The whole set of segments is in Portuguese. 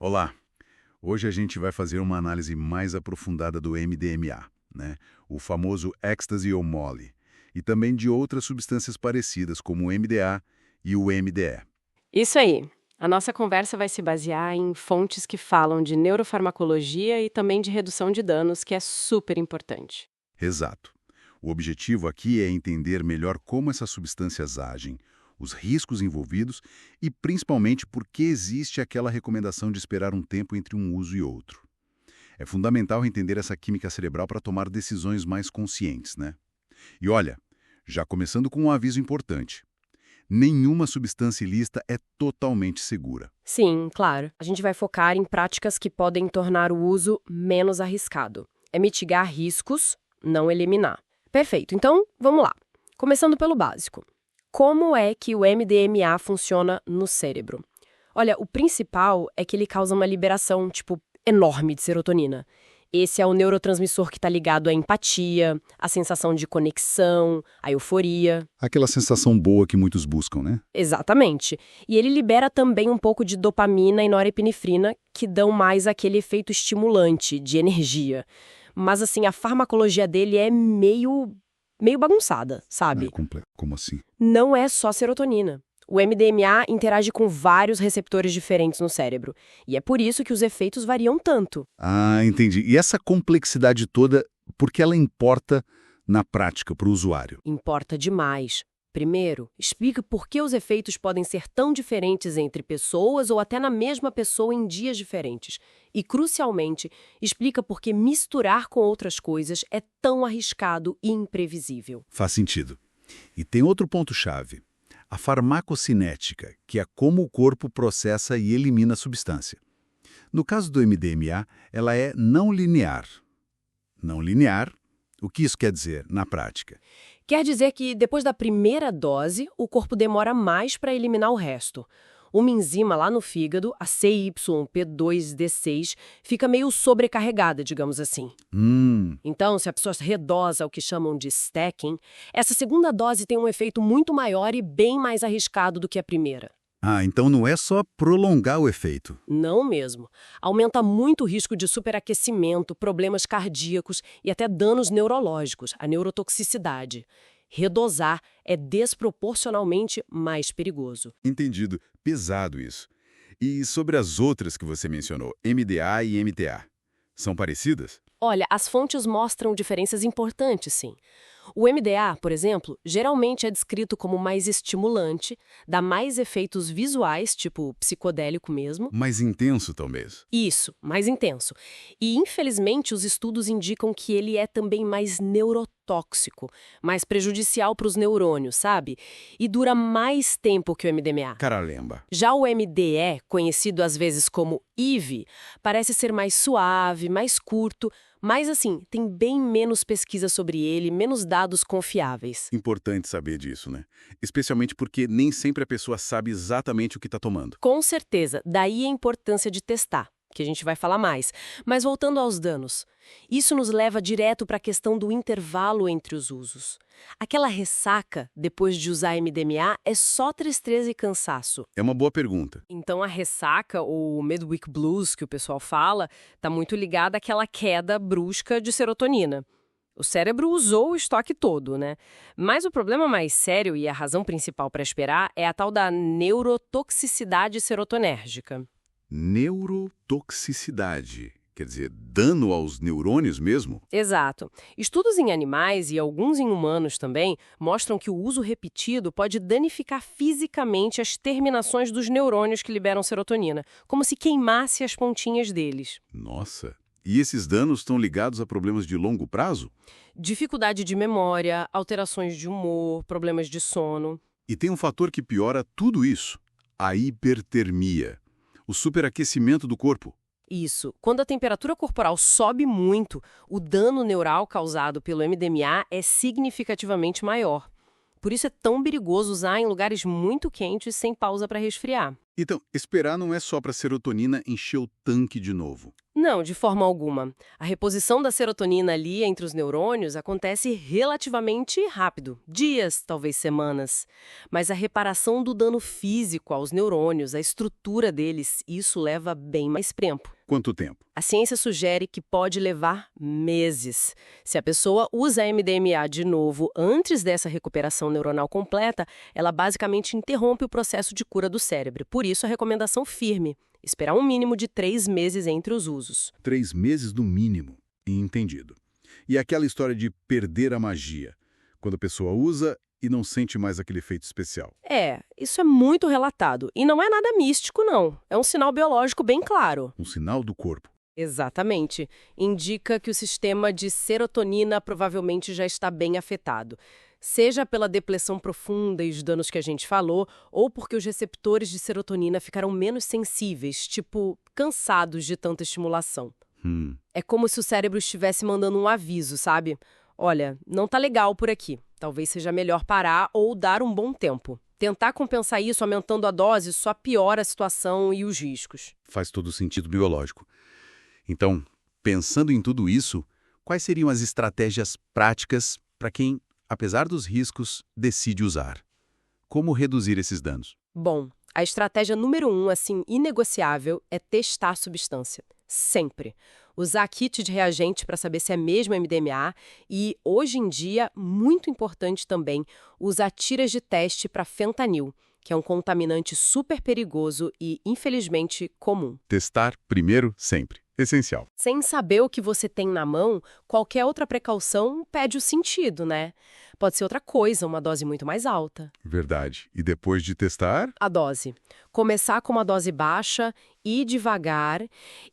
Olá, hoje a gente vai fazer uma análise mais aprofundada do MDMA, né? O famoso Ecstasy ou Molly, e também de outras substâncias parecidas, como o MDA e o MDE. Isso aí. A nossa conversa vai se basear em fontes que falam de neurofarmacologia e também de redução de danos, que é super importante. Exato. O objetivo aqui é entender melhor como essas substâncias agem, os riscos envolvidos e, principalmente, por que existe aquela recomendação de esperar um tempo entre um uso e outro. É fundamental entender essa química cerebral para tomar decisões mais conscientes, né? E olha, já começando com um aviso importante. Nenhuma substância ilícita é totalmente segura. Sim, claro. A gente vai focar em práticas que podem tornar o uso menos arriscado. É mitigar riscos, não eliminar. Perfeito. Então, vamos lá. Começando pelo básico. Como é que o MDMA funciona no cérebro? Olha, o principal é que ele causa uma liberação, enorme de serotonina. Esse é o neurotransmissor que está ligado à empatia, à sensação de conexão, à euforia. Aquela sensação boa que muitos buscam, né? Exatamente. E ele libera também um pouco de dopamina e norepinefrina, que dão mais aquele efeito estimulante, de energia. Mas, assim, a farmacologia dele é meio bagunçada, sabe? Como assim? Não é só serotonina. O MDMA interage com vários receptores diferentes no cérebro. E é por isso que os efeitos variam tanto. Ah, entendi. E essa complexidade toda, por que ela importa na prática para o usuário? Importa demais. Primeiro, explica por que os efeitos podem ser tão diferentes entre pessoas ou até na mesma pessoa em dias diferentes. E, crucialmente, explica por que misturar com outras coisas é tão arriscado e imprevisível. Faz sentido. E tem outro ponto-chave. A farmacocinética, que é como o corpo processa e elimina a substância. No caso do MDMA, ela é não linear. Não linear, o que isso quer dizer na prática? Quer dizer que, depois da primeira dose, o corpo demora mais para eliminar o resto. Uma enzima lá no fígado, a CYP2D6, fica meio sobrecarregada, digamos assim. Então, se a pessoa redosa o que chamam de stacking, essa segunda dose tem um efeito muito maior e bem mais arriscado do que a primeira. Ah, então não é só prolongar o efeito. Não mesmo. Aumenta muito o risco de superaquecimento, problemas cardíacos e até danos neurológicos, a neurotoxicidade. Redosar é desproporcionalmente mais perigoso. Entendido. Pesado isso. E sobre as outras que você mencionou, MDA e MTA, são parecidas? Olha, as fontes mostram diferenças importantes, sim. O MDA, por exemplo, geralmente é descrito como mais estimulante, dá mais efeitos visuais, tipo psicodélico mesmo. Mais intenso, talvez. Isso, mais intenso. E, infelizmente, os estudos indicam que ele é também mais neurotóxico, mais prejudicial para os neurônios, sabe? E dura mais tempo que o MDMA. Caralamba. Já o MDE, conhecido às vezes como IV, parece ser mais suave, mais curto, mas assim, tem bem menos pesquisa sobre ele, menos dados confiáveis. Importante saber disso, né? Especialmente porque nem sempre a pessoa sabe exatamente o que está tomando. Com certeza, daí a importância de testar, que a gente vai falar mais. Mas voltando aos danos, isso nos leva direto para a questão do intervalo entre os usos. Aquela ressaca, depois de usar MDMA, é só tristeza e cansaço. É uma boa pergunta. Então a ressaca, ou midweek blues, que o pessoal fala, está muito ligada àquela queda brusca de serotonina. O cérebro usou o estoque todo, né? Mas o problema mais sério e a razão principal para esperar é a tal da neurotoxicidade serotonérgica. Neurotoxicidade. Quer dizer, dano aos neurônios mesmo? Exato. Estudos em animais e alguns em humanos também mostram que o uso repetido pode danificar fisicamente as terminações dos neurônios que liberam serotonina, como se queimasse as pontinhas deles. Nossa. E esses danos estão ligados a problemas de longo prazo? Dificuldade de memória, alterações de humor, problemas de sono. E tem um fator que piora tudo isso: a hipertermia, o superaquecimento do corpo. Isso. Quando a temperatura corporal sobe muito, o dano neural causado pelo MDMA é significativamente maior. Por isso é tão perigoso usar em lugares muito quentes sem pausa para resfriar. Então, esperar não é só para a serotonina encher o tanque de novo. Não, de forma alguma. A reposição da serotonina ali entre os neurônios acontece relativamente rápido, dias, talvez semanas. Mas a reparação do dano físico aos neurônios, a estrutura deles, isso leva bem mais tempo. Quanto tempo? A ciência sugere que pode levar meses. Se a pessoa usa MDMA de novo antes dessa recuperação neuronal completa, ela basicamente interrompe o processo de cura do cérebro. Por isso, a recomendação firme: esperar um mínimo de 3 meses entre os usos. 3 meses no mínimo. Entendido. E aquela história de perder a magia, quando a pessoa usa e não sente mais aquele efeito especial. Isso é muito relatado. E não é nada místico, não. É um sinal biológico bem claro. Um sinal do corpo. Exatamente. Indica que o sistema de serotonina provavelmente já está bem afetado. Seja pela depressão profunda e os danos que a gente falou, ou porque os receptores de serotonina ficaram menos sensíveis, tipo, cansados de tanta estimulação. É como se o cérebro estivesse mandando um aviso, sabe? Olha, não tá legal por aqui. Talvez seja melhor parar ou dar um bom tempo. Tentar compensar isso aumentando a dose só piora a situação e os riscos. Faz todo sentido biológico. Então, pensando em tudo isso, quais seriam as estratégias práticas para quem, apesar dos riscos, decide usar? Como reduzir esses danos? Bom, a estratégia número 1, assim, inegociável, é testar a substância. Sempre. Usar kit de reagente para saber se é mesmo MDMA e, hoje em dia, muito importante também, usar tiras de teste para fentanil, que é um contaminante super perigoso e, infelizmente, comum. Testar primeiro, sempre. Essencial. Sem saber o que você tem na mão, qualquer outra precaução perde o sentido, né? Pode ser outra coisa, uma dose muito mais alta. Verdade. E depois de testar? A dose. Começar com uma dose baixa, ir devagar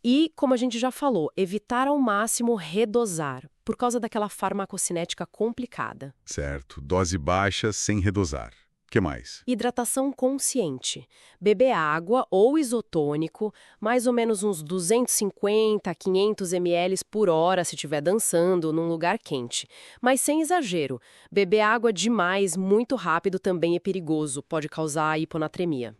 e, como a gente já falou, evitar ao máximo redosar, por causa daquela farmacocinética complicada. Certo. Dose baixa sem redosar. O que mais? Hidratação consciente. Beber água ou isotônico, mais ou menos uns 250 a 500 ml por hora se estiver dançando num lugar quente. Mas sem exagero. Beber água demais muito rápido também é perigoso, pode causar hiponatremia.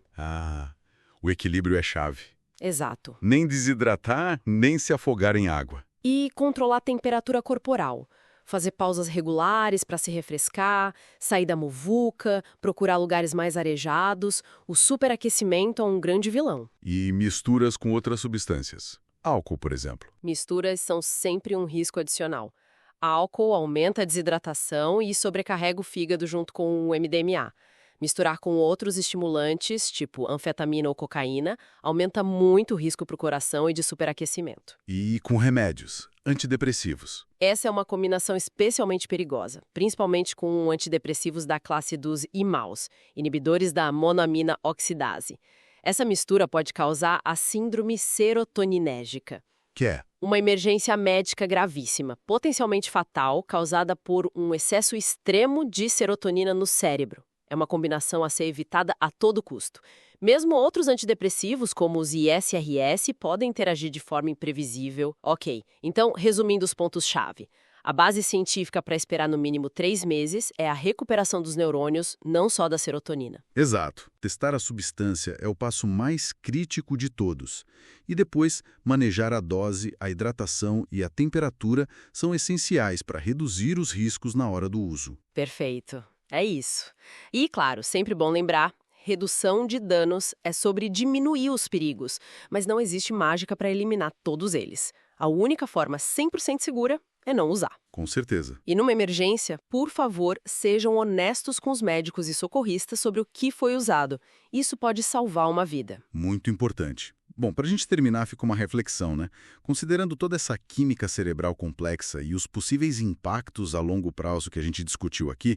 O equilíbrio é chave. Exato. Nem desidratar, nem se afogar em água. E controlar a temperatura corporal. Fazer pausas regulares para se refrescar, sair da muvuca, procurar lugares mais arejados. O superaquecimento é um grande vilão. E misturas com outras substâncias. Álcool, por exemplo. Misturas são sempre um risco adicional. Álcool aumenta a desidratação e sobrecarrega o fígado junto com o MDMA. Misturar com outros estimulantes, tipo anfetamina ou cocaína, aumenta muito o risco para o coração e de superaquecimento. E com remédios, antidepressivos. Essa é uma combinação especialmente perigosa, principalmente com antidepressivos da classe dos IMAOs, inibidores da monoamina oxidase. Essa mistura pode causar a síndrome serotoninérgica. Que é? Uma emergência médica gravíssima, potencialmente fatal, causada por um excesso extremo de serotonina no cérebro. É uma combinação a ser evitada a todo custo. Mesmo outros antidepressivos, como os ISRS, podem interagir de forma imprevisível. Ok, então, resumindo os pontos-chave. A base científica para esperar no mínimo 3 meses é a recuperação dos neurônios, não só da serotonina. Exato. Testar a substância é o passo mais crítico de todos. E depois, manejar a dose, a hidratação e a temperatura são essenciais para reduzir os riscos na hora do uso. Perfeito. É isso. E, claro, sempre bom lembrar, redução de danos é sobre diminuir os perigos, mas não existe mágica para eliminar todos eles. A única forma 100% segura é não usar. Com certeza. E numa emergência, por favor, sejam honestos com os médicos e socorristas sobre o que foi usado. Isso pode salvar uma vida. Muito importante. Bom, para a gente terminar, fica uma reflexão, né? Considerando toda essa química cerebral complexa e os possíveis impactos a longo prazo que a gente discutiu aqui,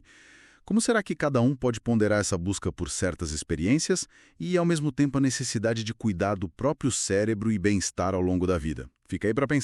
como será que cada um pode ponderar essa busca por certas experiências e, ao mesmo tempo, a necessidade de cuidar do próprio cérebro e bem-estar ao longo da vida? Fica aí para pensar.